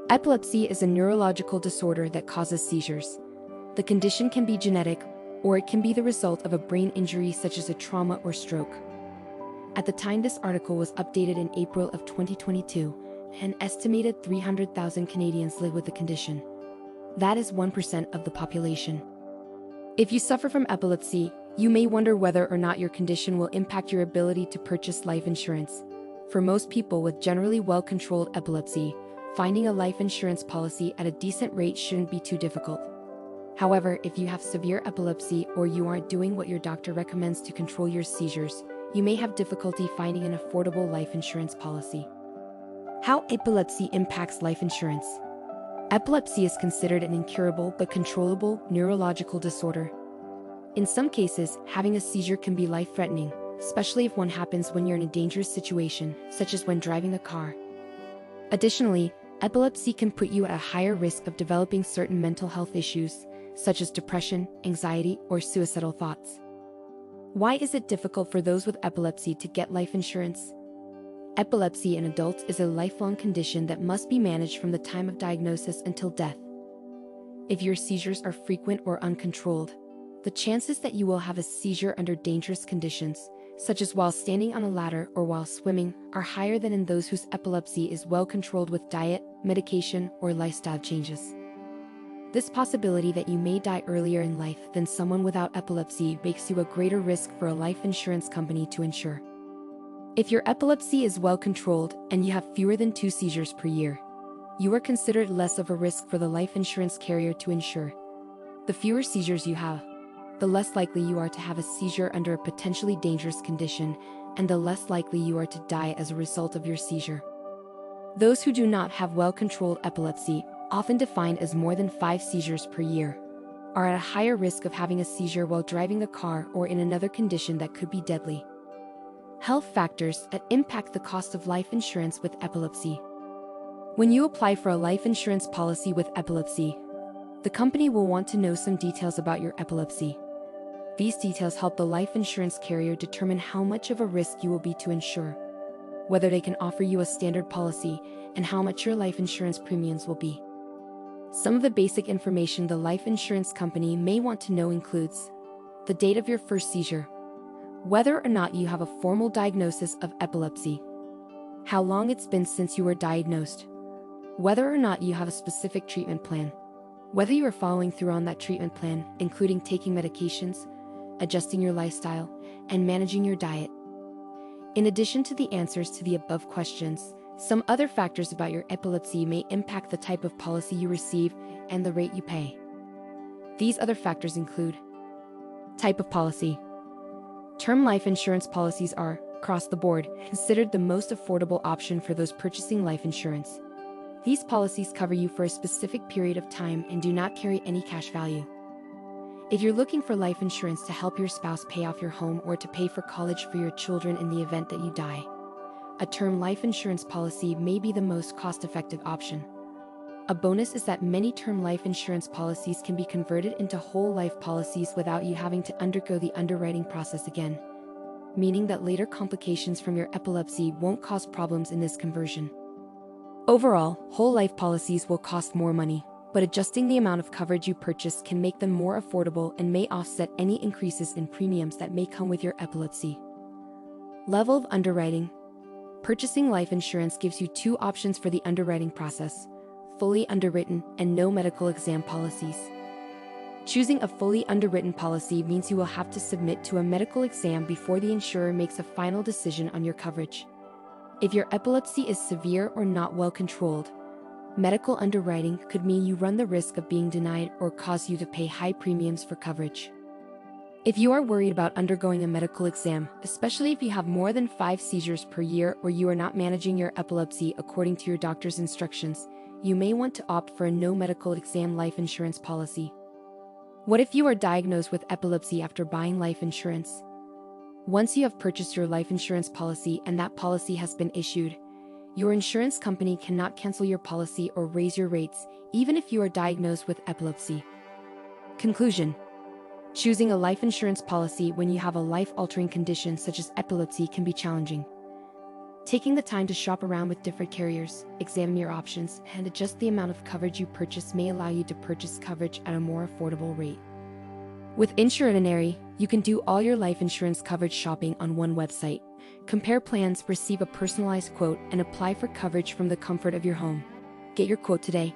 Epilepsy is a neurological disorder that causes seizures. The condition can be genetic, or it can be the result of a brain injury such as a trauma or stroke. At the time this article was updated in April of 2022, an estimated 300,000 Canadians live with the condition. That is 1% of the population. If you suffer from epilepsy, you may wonder whether or not your condition will impact your ability to purchase life insurance. For most people with generally well-controlled epilepsy, finding a life insurance policy at a decent rate shouldn't be too difficult. However, if you have severe epilepsy or you aren't doing what your doctor recommends to control your seizures, you may have difficulty finding an affordable life insurance policy. How epilepsy impacts life insurance. Epilepsy is considered an incurable but controllable neurological disorder. In some cases, having a seizure can be life-threatening, especially if one happens when you're in a dangerous situation, such as when driving a car. Additionally, epilepsy can put you at a higher risk of developing certain mental health issues, such as depression, anxiety, or suicidal thoughts. Why is it difficult for those with epilepsy to get life insurance? Epilepsy in adults is a lifelong condition that must be managed from the time of diagnosis until death. If your seizures are frequent or uncontrolled, the chances that you will have a seizure under dangerous conditions, such as while standing on a ladder or while swimming, are higher than in those whose epilepsy is well controlled with diet, medication, or lifestyle changes. This possibility that you may die earlier in life than someone without epilepsy makes you a greater risk for a life insurance company to insure. If your epilepsy is well controlled and you have fewer than 2 seizures per year, you are considered less of a risk for the life insurance carrier to insure. The fewer seizures you have, the less likely you are to have a seizure under a potentially dangerous condition, and the less likely you are to die as a result of your seizure. Those who do not have well-controlled epilepsy, often defined as more than 5 seizures per year, are at a higher risk of having a seizure while driving a car or in another condition that could be deadly. Health factors that impact the cost of life insurance with epilepsy. When you apply for a life insurance policy with epilepsy, the company will want to know some details about your epilepsy. These details help the life insurance carrier determine how much of a risk you will be to insure, whether they can offer you a standard policy, and how much your life insurance premiums will be. Some of the basic information the life insurance company may want to know includes the date of your first seizure, whether or not you have a formal diagnosis of epilepsy, how long it's been since you were diagnosed, whether or not you have a specific treatment plan, whether you are following through on that treatment plan, including taking medications, adjusting your lifestyle, and managing your diet. In addition to the answers to the above questions, some other factors about your epilepsy may impact the type of policy you receive and the rate you pay. These other factors include type of policy. Term life insurance policies are, across the board, considered the most affordable option for those purchasing life insurance. These policies cover you for a specific period of time and do not carry any cash value. If you're looking for life insurance to help your spouse pay off your home or to pay for college for your children in the event that you die, a term life insurance policy may be the most cost-effective option. A bonus is that many term life insurance policies can be converted into whole life policies without you having to undergo the underwriting process again, meaning that later complications from your epilepsy won't cause problems in this conversion. Overall, whole life policies will cost more money, but adjusting the amount of coverage you purchase can make them more affordable and may offset any increases in premiums that may come with your epilepsy. Level of underwriting. Purchasing life insurance gives you 2 options for the underwriting process: fully underwritten and no medical exam policies. Choosing a fully underwritten policy means you will have to submit to a medical exam before the insurer makes a final decision on your coverage. If your epilepsy is severe or not well controlled, medical underwriting could mean you run the risk of being denied or cause you to pay high premiums for coverage. If you are worried about undergoing a medical exam, especially if you have more than 5 seizures per year or you are not managing your epilepsy according to your doctor's instructions, you may want to opt for a no medical exam life insurance policy. What if you are diagnosed with epilepsy after buying life insurance? Once you have purchased your life insurance policy and that policy has been issued, your insurance company cannot cancel your policy or raise your rates, even if you are diagnosed with epilepsy. Conclusion: choosing a life insurance policy when you have a life-altering condition such as epilepsy can be challenging. Taking the time to shop around with different carriers, examine your options, and adjust the amount of coverage you purchase may allow you to purchase coverage at a more affordable rate. With Insurance, you can do all your life insurance coverage shopping on one website. Compare plans, receive a personalized quote, and apply for coverage from the comfort of your home. Get your quote today.